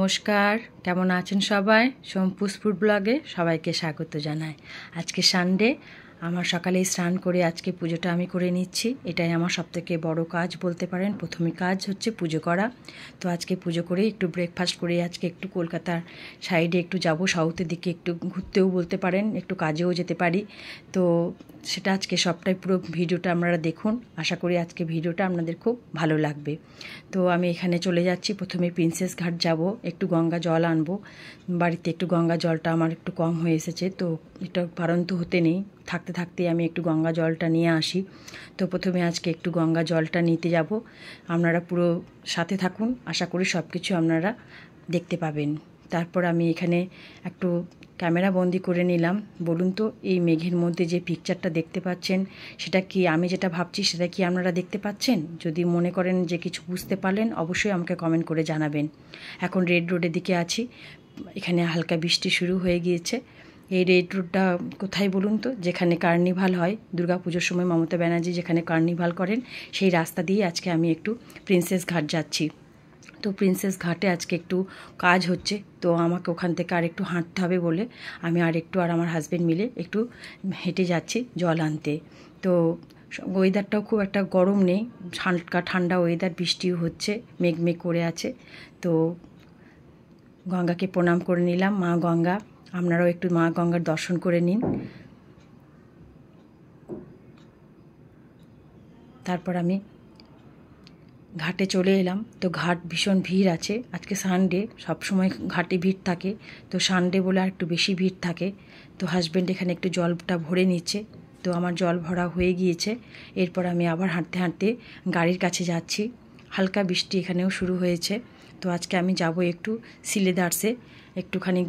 নমস্কার, কেমন আছেন সবাই? সোমপুস ফুড ব্লগে সবাইকে স্বাগত জানাই। আজকে সানডে, আমার সকালেই স্নান করে আজকে পুজোটা আমি করে নিচ্ছি। এটাই আমার সবথেকে বড় কাজ বলতে পারেন। প্রথমে কাজ হচ্ছে পুজো করা। তো আজকে পুজো করে একটু ব্রেকফাস্ট করে আজকে একটু কলকাতার সাইডে একটু যাব, সাউথের দিকে একটু ঘুরতেও বলতে পারেন, একটু কাজেও যেতে পারি। তো সেটা আজকে সবটাই পুরো ভিডিওটা আপনারা দেখুন। আশা করি আজকে ভিডিওটা আপনাদের খুব ভালো লাগবে। তো আমি এখানে চলে যাচ্ছি। প্রথমে প্রিন্সেস ঘাট যাব, একটু গঙ্গা জল আনবো। বাড়িতে একটু গঙ্গা জলটা আমার একটু কম হয়ে এসেছে, তো এটা বারন্ত হতে নেই, থাকতে থাকতে আমি একটু গঙ্গা জলটা নিয়ে আসি। তো প্রথমে আজকে একটু গঙ্গা জলটা নিতে যাব। আপনারা পুরো সাথে থাকুন, আশা করি সব কিছু আপনারা দেখতে পাবেন। তারপর আমি এখানে একটু ক্যামেরা বন্দি করে নিলাম। বলুন তো, এই মেঘের মধ্যে যে পিকচারটা দেখতে পাচ্ছেন, সেটা কি আমি যেটা ভাবছি সেটা কি আপনারা দেখতে পাচ্ছেন? যদি মনে করেন যে কিছু বুঝতে পারলেন, অবশ্যই আমাকে কমেন্ট করে জানাবেন। এখন রেড রোডের দিকে আছি। এখানে হালকা বৃষ্টি শুরু হয়ে গিয়েছে। এই রেড রোডটা কোথায় বলুন তো? যেখানে কার্নিভাল হয় দুর্গাপুজোর সময়, মমতা ব্যানার্জি যেখানে কার্নিভাল করেন, সেই রাস্তা দিয়ে আজকে আমি একটু প্রিন্সেস ঘাট যাচ্ছি। তো প্রিন্সেস ঘাটে আজকে একটু কাজ হচ্ছে, তো আমাকে ওখান থেকে আর একটু হাঁটতে হবে বলে আমি আর আমার হাজব্যান্ড মিলে একটু হেঁটে যাচ্ছি জল আনতে। তো ওয়েদারটাও খুব একটা গরম নেই, হালকা ঠান্ডা ওয়েদার, বৃষ্টিও হচ্ছে, মেঘ করে আছে। তো গঙ্গাকে প্রণাম করে নিলাম, মা গঙ্গা। আপনারাও একটু মা গঙ্গার দর্শন করে নিন। তারপর আমি ঘাটে চলে এলাম। তো ঘাট ভীষণ ভিড় আছে, আজকে সানডে, সবসময় ঘাটে ভিড় থাকে, তো সানডে বলে আর একটু বেশি ভিড় থাকে। তো হাজব্যান্ড এখানে একটু জলটা ভরে নিচ্ছে। তো আমার জল ভরা হয়ে গিয়েছে। এরপর আমি আবার হাঁটতে হাঁটতে গাড়ির কাছে যাচ্ছি। হালকা বৃষ্টি এখানেও শুরু হয়েছে। তো আজকে আমি যাব একটু সিলেদার্সে, একটুখানি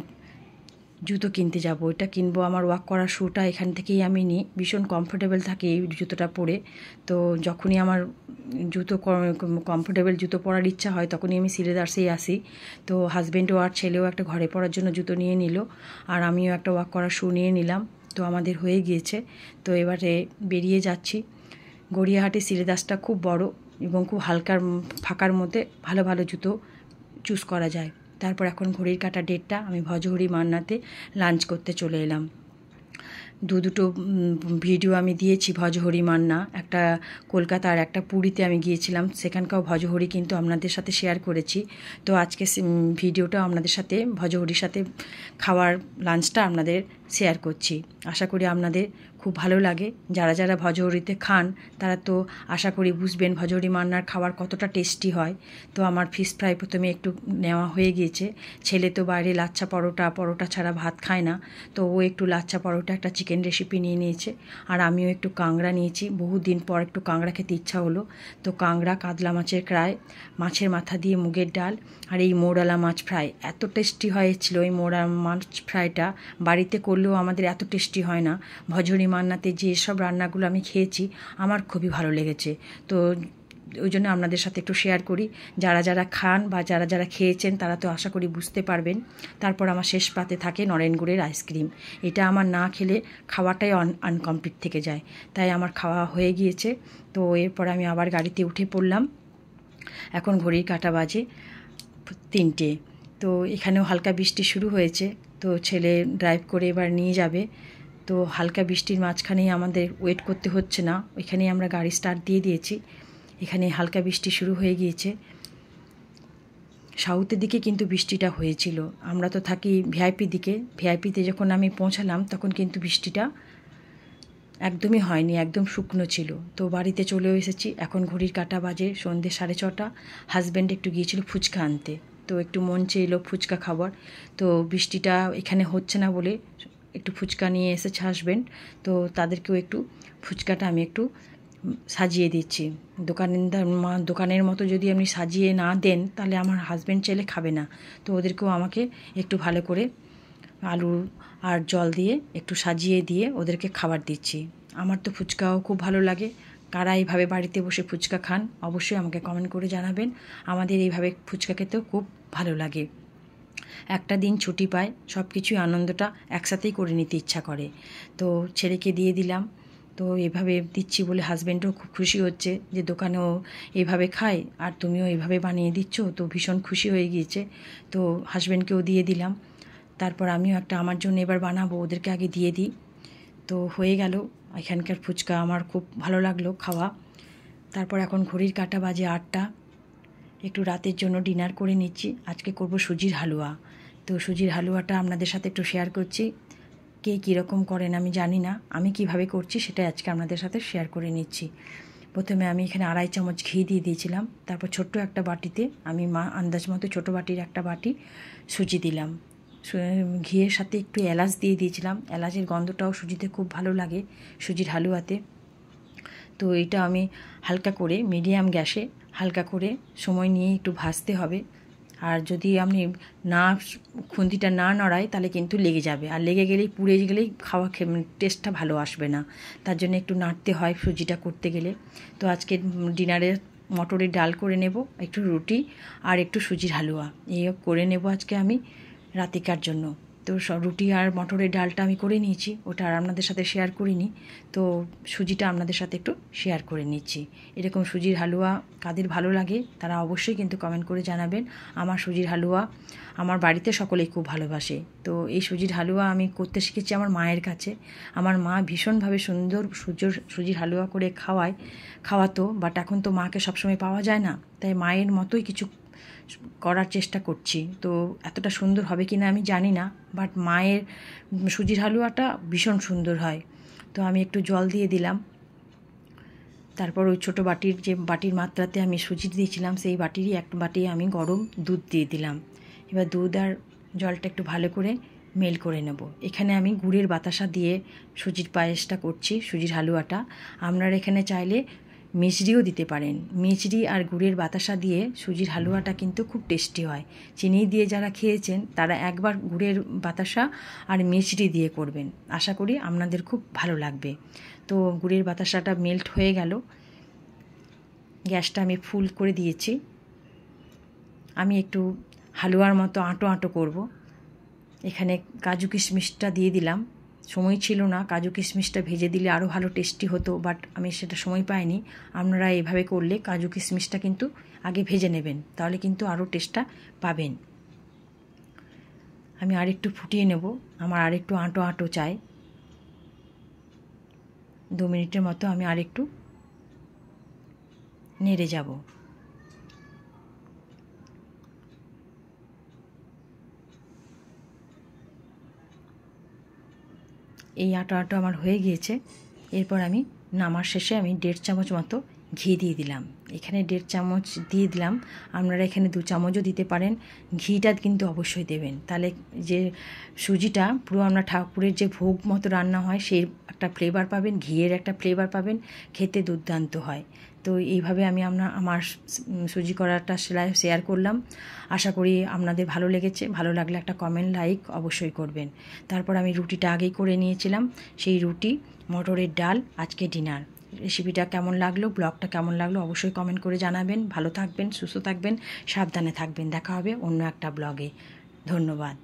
জুতো কিনতে যাব। এটা কিনবো, আমার ওয়াক করার শ্যুটা এখান থেকেই আমি নিই, ভীষণ কমফোর্টেবল থাকে এই জুতোটা পরে। তো যখনই আমার কমফোর্টেবল জুতো পরার ইচ্ছা হয়, তখনই আমি সিলেদার্সেই আসি। তো হাজব্যান্ডও আর ছেলেও একটা ঘরে পরার জন্য জুতো নিয়ে নিল, আর আমিও একটা ওয়াক করার শ্যু নিয়ে নিলাম। তো আমাদের হয়ে গিয়েছে। তো এবারে বেরিয়ে যাচ্ছি। গড়িয়াহাটে সিলেদার্সটা খুব বড় এবং খুব হালকার ফাঁকার মধ্যে ভালো ভালো জুতো চুজ করা যায়। তারপর এখন ঘড়ির কাঁটা 1:30, আমি ভজহরি মান্নাতে লাঞ্চ করতে চলে এলাম। দুটো ভিডিও আমি দিয়েছি ভজহরি মান্না, একটা কলকাতার, একটা পুরীতে আমি গিয়েছিলাম, সেখানকার ভজহরি কিন্তু আপনাদের সাথে শেয়ার করেছি। তো আজকে ভিডিওটা আপনাদের সাথে ভজহরির সাথে খাওয়ার লাঞ্চটা আপনাদের শেয়ার করছি। আশা করি আপনাদের খুব ভালো লাগে। যারা যারা ভজহরিতে খান তারা তো আশা করি বুঝবেন ভজহরি মান্নার খাবার কতটা টেস্টি হয়। তো আমার ফিশ ফ্রাই প্রথমে একটু নেওয়া হয়ে গিয়েছে। ছেলে তো বাইরে লাচ্ছা পরোটা ছাড়া ভাত খায় না, তো ও একটু লাচ্ছা পরোটা, একটা চিকেন রেসিপি নিয়ে নিয়েছে। আর আমিও একটু কাঁকড়া নিয়েছি, বহুদিন পর একটু কাঁকড়া খেতে ইচ্ছা হলো। তো কাঁকড়া, কাতলা মাছের ফ্রাই, মাছের মাথা দিয়ে মুগের ডাল, আর এই মোড়ালা মাছ ফ্রাই। এত টেস্টি হয়েছিল এই মোড়া মাছ ফ্রাইটা। বাড়িতে করলেও আমাদের এত টেস্টি হয় না। ভজহরি মান্নাতে যে সব রান্নাগুলো আমি খেয়েছি, আমার খুবই ভালো লেগেছে। তো ওই জন্য আপনাদের সাথে একটু শেয়ার করি। যারা যারা খান বা যারা যারা খেয়েছেন তারা তো আশা করি বুঝতে পারবেন। তারপর আমার শেষ পাতে থাকে নরেন গুড়ের আইসক্রিম। এটা আমার না খেলে খাওয়াটাই আনকমপ্লিট থেকে যায়, তাই আমার খাওয়া হয়ে গিয়েছে। তো এরপর আমি আবার গাড়িতে উঠে পড়লাম। এখন ঘড়ির কাঁটা বাজে 3টে। তো এখানেও হালকা বৃষ্টি শুরু হয়েছে। তো ছেলে ড্রাইভ করে এবার নিয়ে যাবে। তো হালকা বৃষ্টির মাঝখানেই আমাদের ওয়েট করতে হচ্ছে না, ওইখানেই আমরা গাড়ি স্টার্ট দিয়ে দিয়েছি। এখানে হালকা বৃষ্টি শুরু হয়ে গিয়েছে। সাউথের দিকে কিন্তু বৃষ্টিটা হয়েছিল, আমরা তো থাকি ভিআইপি দিকে। ভিআইপিতে যখন আমি পৌঁছালাম তখন কিন্তু বৃষ্টিটা একদমই হয়নি, একদম শুকনো ছিল। তো বাড়িতে চলেও এসেছি। এখন ঘড়ির কাঁটা বাজে সন্ধ্যে 6:30। হাজব্যান্ড একটু গিয়েছিল ফুচকা আনতে, তো একটু মন চেয়েলো ফুচকা খাবার। তো বৃষ্টিটা এখানে হচ্ছে না বলে একটু ফুচকা নিয়ে এসেছে হাজব্যান্ড। তো তাদেরকেও একটু ফুচকাটা আমি একটু সাজিয়ে দিচ্ছি। দোকানের মতো যদি আপনি সাজিয়ে না দেন, তাহলে আমার হাজব্যান্ড চাইলে খাবে না। তো ওদেরকেও আমাকে একটু ভালো করে আলু আর জল দিয়ে একটু সাজিয়ে দিয়ে ওদেরকে খাবার দিচ্ছি। আমার তো ফুচকাও খুব ভালো লাগে। কারা এইভাবে বাড়িতে বসে ফুচকা খান অবশ্যই আমাকে কমেন্ট করে জানাবেন। আমাদের এইভাবে ফুচকা খেতেও খুব ভালো লাগে। একটা দিন ছুটি পায়, সব কিছুই আনন্দটা একসাথেই করে নিতে ইচ্ছা করে। তো ছেলেকে দিয়ে দিলাম। তো এভাবে দিচ্ছি বলে হাজব্যান্ডও খুব খুশি হচ্ছে যে দোকানেও এইভাবে খায় আর তুমিও এইভাবে বানিয়ে দিচ্ছ, তো ভীষণ খুশি হয়ে গিয়েছে। তো হাজব্যান্ডকেও দিয়ে দিলাম। তারপর আমিও একটা আমার জন্য এবার বানাবো, ওদেরকে আগে দিয়ে দিই। তো হয়ে গেল এখানকার ফুচকা, আমার খুব ভালো লাগলো খাওয়া। তারপর এখন ঘড়ির কাঁটা বাজে 8টা, একটু রাতের জন্য ডিনার করে নিচ্ছি। আজকে করব সুজির হালুয়া। তো সুজির হালুয়াটা আপনাদের সাথে একটু শেয়ার করছি। কে কীরকম করেন আমি জানি না, আমি কিভাবে করছি সেটাই আজকে আপনাদের সাথে শেয়ার করে নিচ্ছি। প্রথমে আমি এখানে 2.5 চামচ ঘি দিয়ে দিয়েছিলাম। তারপর ছোট্ট একটা বাটিতে আমি আন্দাজ মতো ছোটো বাটির একটা বাটি সুজি দিলাম। ঘিয়ের সাথে একটু এলাচ দিয়ে দিয়েছিলাম, এলাচের গন্ধটাও সুজিতে খুব ভালো লাগে সুজির হালুয়াতে। তো এটা আমি হালকা করে মিডিয়াম গ্যাসে হালকা করে সময় নিয়ে একটু ভাজতে হবে। আর যদি আপনি খুন্তিটা না নড়ায় তাহলে কিন্তু লেগে যাবে, আর লেগে গেলেই পুড়ে গেলেই টেস্টটা ভালো আসবে না। তার জন্য একটু নাড়তে হয় সুজিটা করতে গেলে। তো আজকে ডিনারে মটরের ডাল করে নেব, একটু রুটি আর একটু সুজির হালুয়া এই করে নেব আজকে আমি রাতিকার জন্য। তো রুটি আর মটরের ডালটা আমি করে নিয়েছি, ওটা আর আপনাদের সাথে শেয়ার করিনি। তো সুজিটা আপনাদের সাথে একটু শেয়ার করে নিচ্ছি। এরকম সুজির হালুয়া কাদের ভালো লাগে তারা অবশ্যই কিন্তু কমেন্ট করে জানাবেন। আমার সুজির হালুয়া আমার বাড়িতে সকলেই খুব ভালোবাসে। তো এই সুজির হালুয়া আমি করতে শিখেছি আমার মায়ের কাছে। আমার মা ভীষণভাবে সুন্দর সুজির হালুয়া করে খাওয়াতো, বাট এখন তো মাকে সবসময় পাওয়া যায় না, তাই মায়ের মতোই কিছু করার চেষ্টা করছি। তো এতটা সুন্দর হবে কি না আমি জানি না, বাট মায়ের সুজির হালুয়াটা ভীষণ সুন্দর হয়। তো আমি একটু জল দিয়ে দিলাম। তারপর ওই ছোটো বাটির মাত্রাতে আমি সুজি দিয়েছিলাম, সেই বাটিরই এক বাটি আমি গরম দুধ দিয়ে দিলাম। এবার দুধ আর জলটা একটু ভালো করে মেল করে নেব। এখানে আমি গুড়ের বাতাসা দিয়ে সুজির পায়েসটা করছি, সুজির হালুয়াটা। আপনারা এখানে চাইলে মিচড়িও দিতে পারেন। মিচড়ি আর গুড়ের বাতাসা দিয়ে সুজির হালুয়াটা কিন্তু খুব টেস্টি হয়। চিনি দিয়ে যারা খেয়েছেন তারা একবার গুড়ের বাতাসা আর মিচড়ি দিয়ে করবেন, আশা করি আপনাদের খুব ভালো লাগবে। তো গুড়ের বাতাসাটা মেল্ট হয়ে গেল, গ্যাসটা আমি ফুল করে দিয়েছি। আমি একটু হালুয়ার মতো আঁটো আঁটো করব। এখানে কাজু কিশমিশটা দিয়ে দিলাম। সময় ছিল না, কাজু কিশমিশটা ভেজে দিলে আরও ভালো টেস্টি হতো, বাট আমি সেটা সময় পাইনি। আপনারা এভাবে করলে কাজু কিশমিশটা কিন্তু আগে ভেজে নেবেন, তাহলে কিন্তু আরও টেস্টটা পাবেন। আমি আরেকটু ফুটিয়ে নেব, আমার আরেকটু আঁটো আঁটো চাই। 2 মিনিটের মতো আমি আরেকটু নেড়ে যাব। এই আটো আমার হয়ে গিয়েছে। এরপর আমি নামার শেষে আমি 1.5 চামচ মতো ঘি দিয়ে দিলাম। এখানে 1.5 চামচ দিয়ে দিলাম, আপনারা এখানে 2 চামচও দিতে পারেন। ঘিটা কিন্তু অবশ্যই দেবেন, তাহলে যে সুজিটা পুরো আমরা ঠাকুরের যে ভোগ মতো রান্না হয় সেই একটা ফ্লেভার পাবেন, ঘিয়ের একটা ফ্লেভার পাবেন, খেতে দুর্দান্ত হয়। তো এইভাবে আমি আমার সুজি করাটা শেয়ার করলাম। আশা করি আপনাদের ভালো লেগেছে। ভালো লাগলে একটা কমেন্ট লাইক অবশ্যই করবেন। তারপর আমি রুটিটা আগেই করে নিয়েছিলাম, সেই রুটি মটরের ডাল আজকে ডিনার। রেসিপিটা কেমন লাগলো, ব্লগটা কেমন লাগলো অবশ্যই কমেন্ট করে জানাবেন। ভালো থাকবেন, সুস্থ থাকবেন, সাবধানে থাকবেন। দেখা হবে অন্য একটা ব্লগে। ধন্যবাদ।